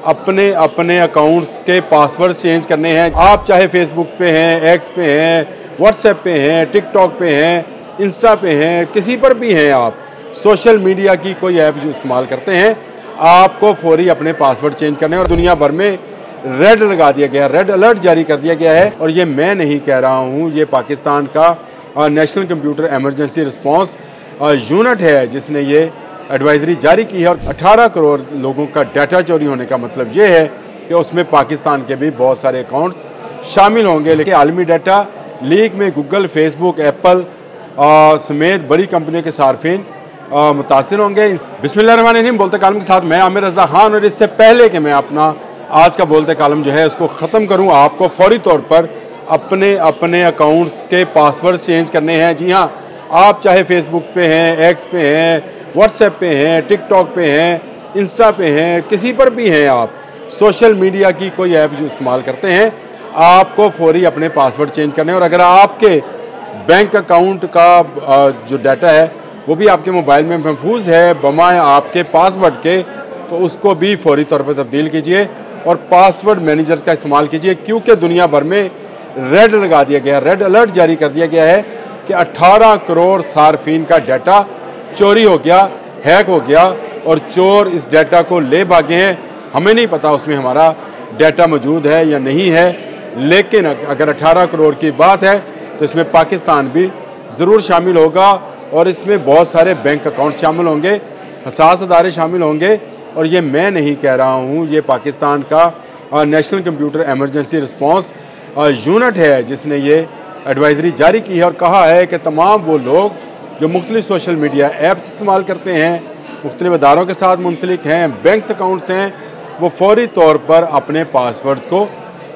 अपने अपने अकाउंट्स के पासवर्ड चेंज करने हैं। आप चाहे फेसबुक पे हैं, एक्स पे हैं, व्हाट्सएप पे हैं, टिकटॉक पे हैं, इंस्टा पे हैं, किसी पर भी हैं, आप सोशल मीडिया की कोई ऐप जो इस्तेमाल करते हैं, आपको फौरी अपने पासवर्ड चेंज करने और दुनिया भर में रेड लगा दिया गया, रेड अलर्ट जारी कर दिया गया है। और ये मैं नहीं कह रहा हूँ, ये पाकिस्तान का national computer emergency response unit है जिसने ये एडवाइजरी जारी की है। और 18 करोड़ लोगों का डाटा चोरी होने का मतलब ये है कि उसमें पाकिस्तान के भी बहुत सारे अकाउंट्स शामिल होंगे। लेकिन आलमी डाटा लीक में गूगल, फेसबुक, एप्पल समेत बड़ी कंपनियों के सार्फिन मुतासिर होंगे। बिस्मिल्लाहिर्रहमानिर्रहीम। बोलते कालम के साथ मैं आमिर रज़ा खान। और इससे पहले कि मैं अपना आज का बोलते कालम जो है उसको ख़त्म करूं, आपको फौरी तौर पर अपने अपने अकाउंट्स के पासवर्ड चेंज करने हैं। जी हाँ, आप चाहे फेसबुक पे हैं, एक्स पे हैं, व्हाट्सएप पे हैं, टिकटॉक पे हैं, इंस्टा पे हैं, किसी पर भी हैं, आप सोशल मीडिया की कोई ऐप जो इस्तेमाल करते हैं, आपको फौरी अपने पासवर्ड चेंज करने। और अगर आपके बैंक अकाउंट का जो डाटा है वो भी आपके मोबाइल में महफूज है बमाए आपके पासवर्ड के, तो उसको भी फौरी तौर पर तब्दील कीजिए और पासवर्ड मैनेजर का इस्तेमाल कीजिए। क्योंकि दुनिया भर में रेड लगा दिया गया, रेड अलर्ट जारी कर दिया गया है कि 18 करोड़ सार्फिन का डाटा चोरी हो गया, हैक हो गया और चोर इस डाटा को ले भागे हैं। हमें नहीं पता उसमें हमारा डाटा मौजूद है या नहीं है, लेकिन अगर 18 करोड़ की बात है तो इसमें पाकिस्तान भी ज़रूर शामिल होगा और इसमें बहुत सारे बैंक अकाउंट शामिल होंगे, हसास अदारे शामिल होंगे। और ये मैं नहीं कह रहा हूँ, ये पाकिस्तान का national computer emergency response unit है जिसने ये एडवाइजरी जारी की है और कहा है कि तमाम वो लोग जो मुख्तलिफ सोशल मीडिया ऐप्स इस्तेमाल करते हैं, मुख्तलिफ अदारों के साथ मुंसलिक हैं, बैंक अकाउंट्स हैं, वो फौरी तौर पर अपने पासवर्ड्स को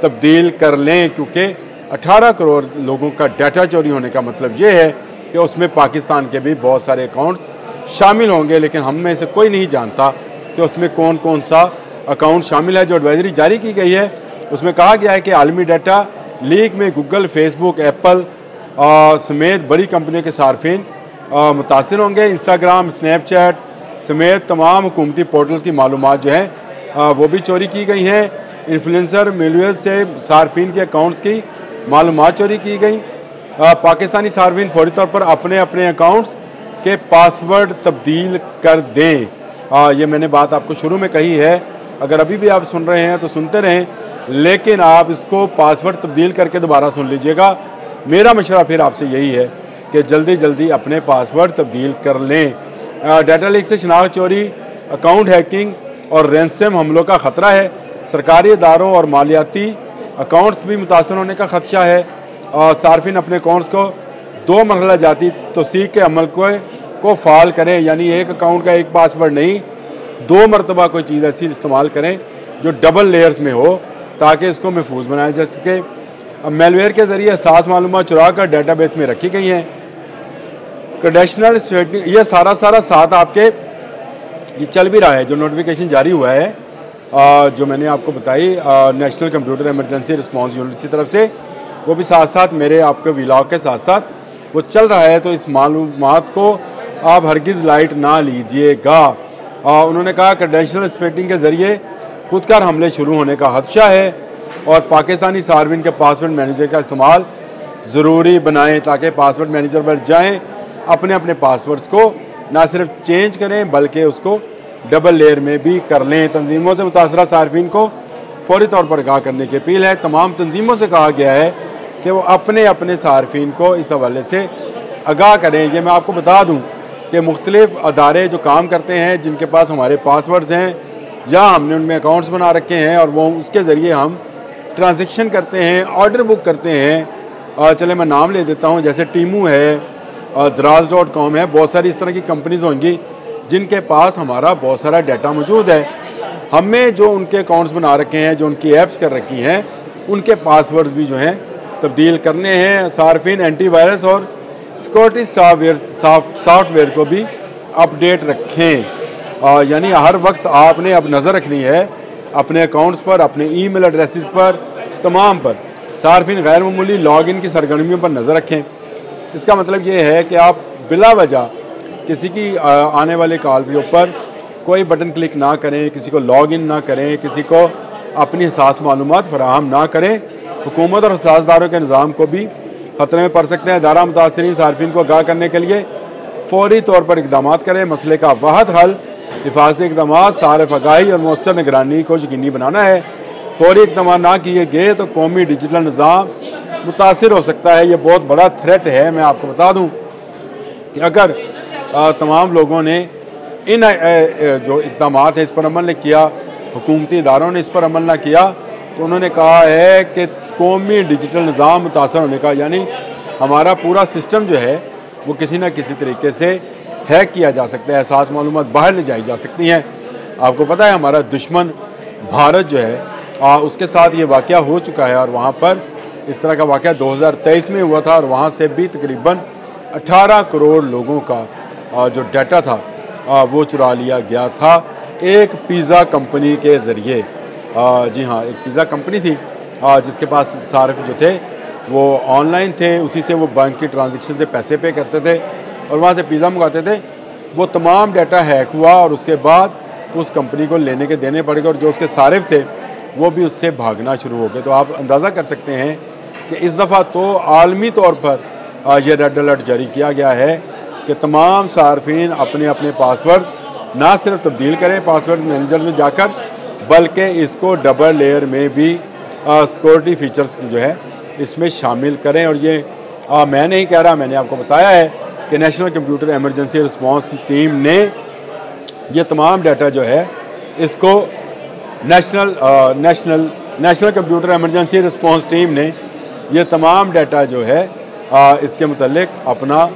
तब्दील कर लें। क्योंकि 18 करोड़ लोगों का डाटा चोरी होने का मतलब ये है कि उसमें पाकिस्तान के भी बहुत सारे अकाउंट्स शामिल होंगे। लेकिन हम में से कोई नहीं जानता कि उसमें कौन कौन सा अकाउंट शामिल है। जो एडवाइजरी जारी की गई है उसमें कहा गया है कि आलमी डाटा लीक में गूगल, फेसबुक, एप्पल समेत बड़ी कंपनियों के सार्फिन मुतासिर होंगे। इंस्टाग्राम, स्नैपचैट समेत तमाम हुकूमती पोर्टल की मालूमात जो हैं वो भी चोरी की गई हैं। इन्फ्लुएंसर मिलियन से सार्फिन के अकाउंट्स की मालूमात चोरी की गई। पाकिस्तानी सार्फिन फौरी तौर पर अपने अपने अकाउंट्स के पासवर्ड तब्दील कर दें। ये मैंने बात आपको शुरू में कही है, अगर अभी भी आप सुन रहे हैं तो सुनते रहें, लेकिन आप इसको पासवर्ड तब्दील करके दोबारा सुन लीजिएगा। मेरा मशवरा फिर आपसे यही है कि जल्दी जल्दी अपने पासवर्ड तब्दील कर लें। डाटा लीक से शनाख्त चोरी, अकाउंट हैकिंग और रैंसम हमलों का ख़तरा है। सरकारी इदारों और मालियाती अकाउंट्स भी मुतासर होने का खदशा है। सार्फिन अपने अकाउंट्स को 2 मरहला जाती तौसीक के अमल को फ़ाल करें, यानी एक अकाउंट का एक पासवर्ड नहीं, 2 मरतबा कोई चीज़ ऐसी इस्तेमाल करें जो डबल लेयर्स में हो ताकि इसको महफूज बनाया जा सके। अब मेलवेयर के ज़रिए सास मालूमात चुरा कर डाटाबेस में रखी गई हैं। कंडीशनल स्ट्रेटनिंग, ये सारा साथ आपके ये चल भी रहा है। जो नोटिफिकेशन जारी हुआ है जो मैंने आपको बताई national computer emergency response unit की तरफ से, वो भी साथ साथ मेरे आपके व्लॉग के साथ साथ वो चल रहा है। तो इस मालूमात को आप हरगिज़ लाइट ना लीजिएगा। उन्होंने कहा कंडीशनल स्ट्रेटनिंग के ज़रिए खुदकार हमले शुरू होने का खदशा है और पाकिस्तानी सार्फिन के पासवर्ड मैनेजर का इस्तेमाल ज़रूरी बनाएं ताकि पासवर्ड मैनेजर पर जाएं, अपने अपने पासवर्ड्स को ना सिर्फ चेंज करें बल्कि उसको डबल लेयर में भी कर लें। तंजीमों से मुतासरा सार्फिन को फौरी तौर पर आगाह करने की अपील है। तमाम तंजीमों से कहा गया है कि वो अपने अपने सार्फिन को इस हवाले से आगाह करें। ये मैं आपको बता दूँ कि मुख्तलिफ अदारे जो काम करते हैं, जिनके पास हमारे पासवर्ड्स हैं या हमने उनमें अकाउंट्स बना रखे हैं और वो उसके ज़रिए हम ट्रांजेक्शन करते हैं, ऑर्डर बुक करते हैं। चले मैं नाम ले देता हूँ, जैसे टीमू है, दराज.com है, बहुत सारी इस तरह की कंपनीज होंगी जिनके पास हमारा बहुत सारा डाटा मौजूद है। हमें जो उनके अकाउंट्स बना रखे हैं, जो उनकी ऐप्स कर रखी हैं, उनके पासवर्ड्स भी जो हैं तब्दील करने हैं। सार्फिन एंटीवायरस और सिक्योरिटी सॉफ्टवेयर को भी अपडेट रखें। यानी हर वक्त आपने अब नज़र रखनी है अपने अकाउंट्स पर, अपने ईमेल एड्रेसेस पर, तमाम पर। सार्फिन गैर मामूली लॉगिन की सरगर्मियों पर नज़र रखें। इसका मतलब ये है कि आप बिला वजह किसी की आने वाले कॉल के ऊपर कोई बटन क्लिक ना करें, किसी को लॉग इन ना करें, किसी को अपनी हसास मालूमात फराहम ना करें। हुकूमत और हसासदारों के निज़ाम को भी ख़तरे में पड़ सकते हैं। इदारा मुतासरीन सार्फिन को आगाह करने के लिए फौरी तौर पर इकदाम करें। मसले का वाहद हल हिफाजती इकदाम, सारफ आगाही और मौसर निगरानी को यकीनी बनाना है। फौरी इकदाम ना किए गए तो कौमी डिजिटल निज़ाम मुतासर हो सकता है। ये बहुत बड़ा थ्रेट है। मैं आपको बता दूँ कि अगर तमाम लोगों ने इन जो इकदाम हैं इस पर अमल नहीं किया, हुकूमती इदारों ने इस पर अमल ना किया, तो उन्होंने कहा है कि कौमी डिजिटल निज़ाम मुतासर होने का, यानी हमारा पूरा सिस्टम जो है वो किसी न किसी तरीके से हैक किया जा सकता है, एहसास मालूमात बाहर ले जाई जा सकती हैं। आपको पता है हमारा दुश्मन भारत जो है उसके साथ ये वाक़या हो चुका है और वहाँ पर इस तरह का वाक़या 2023 में हुआ था और वहाँ से भी तकरीबन 18 करोड़ लोगों का जो डाटा था वो चुरा लिया गया था एक पिज़्ज़ा कंपनी के ज़रिए। जी हाँ, एक पिज़्ज़ा कंपनी थी जिसके पास सार्फ जो थे वो ऑनलाइन थे, उसी से वो बैंक की ट्रांजेक्शन से पैसे पे करते थे और वहाँ से पिज़्ज़ा मंगाते थे। वो तमाम डाटा हैक हुआ और उसके बाद उस कंपनी को लेने के देने पड़ गए और जो उसके सारिफ थे वो भी उससे भागना शुरू हो गए। तो आप अंदाज़ा कर सकते हैं कि इस दफ़ा तो आलमी तौर पर यह रेड अलर्ट जारी किया गया है कि तमाम सार्फिन अपने अपने पासवर्ड ना सिर्फ तब्दील करें पासवर्ड मैनेजर में जाकर, बल्कि इसको डबल लेयर में भी सिक्योरिटी फीचर्स जो है इसमें शामिल करें। और ये मैं नहीं कह रहा, मैंने आपको बताया है कि national computer emergency response team ने ये तमाम डाटा जो है इसको national computer emergency response team ने ये तमाम डाटा जो है इसके मुतल्लिक अपना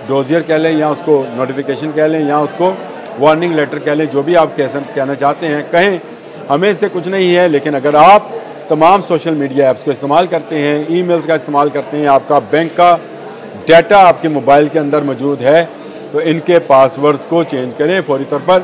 डोजियर कह लें या उसको नोटिफिकेशन कह लें या उसको वार्निंग लेटर कह लें, जो भी आप कहना चाहते हैं कहें, हमें इससे कुछ नहीं है। लेकिन अगर आप तमाम सोशल मीडिया ऐप्स को इस्तेमाल करते हैं, ईमेल्स का इस्तेमाल करते हैं, आपका बैंक का डाटा आपके मोबाइल के अंदर मौजूद है, तो इनके पासवर्ड्स को चेंज करें। फौरी तौर पर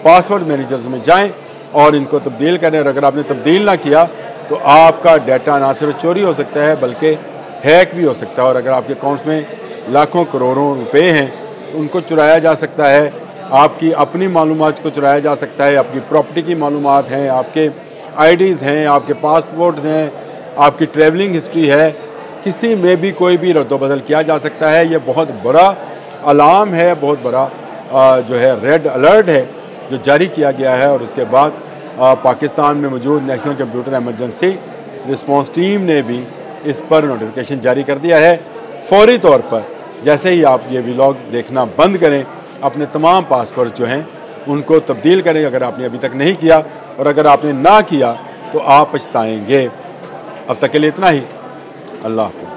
पासवर्ड मैनेजर्स में जाएं और इनको तब्दील करें। और अगर आपने तब्दील ना किया तो आपका डाटा ना सिर्फ चोरी हो सकता है बल्कि हैक भी हो सकता है। और अगर आपके अकाउंट्स में लाखों करोड़ों रुपए हैं तो उनको चुराया जा सकता है, आपकी अपनी मालूमात को चुराया जा सकता है, आपकी प्रॉपर्टी की मालूमात हैं, आपके आईडीज़ हैं, आपके पासपोर्ट हैं, आपकी ट्रैवलिंग हिस्ट्री है, किसी में भी कोई भी रद्दोबदल किया जा सकता है। ये बहुत बड़ा अलार्म है, बहुत बड़ा जो है रेड अलर्ट है जो जारी किया गया है। और उसके बाद पाकिस्तान में मौजूद national computer emergency response team ने भी इस पर नोटिफिकेशन जारी कर दिया है। फौरी तौर पर जैसे ही आप ये व्लॉग देखना बंद करें, अपने तमाम पासवर्ड जो हैं उनको तब्दील करें अगर आपने अभी तक नहीं किया, और अगर आपने ना किया तो आप पछताएंगे। अब तक के लिए इतना ही। अल्लाह हाफ़िज़।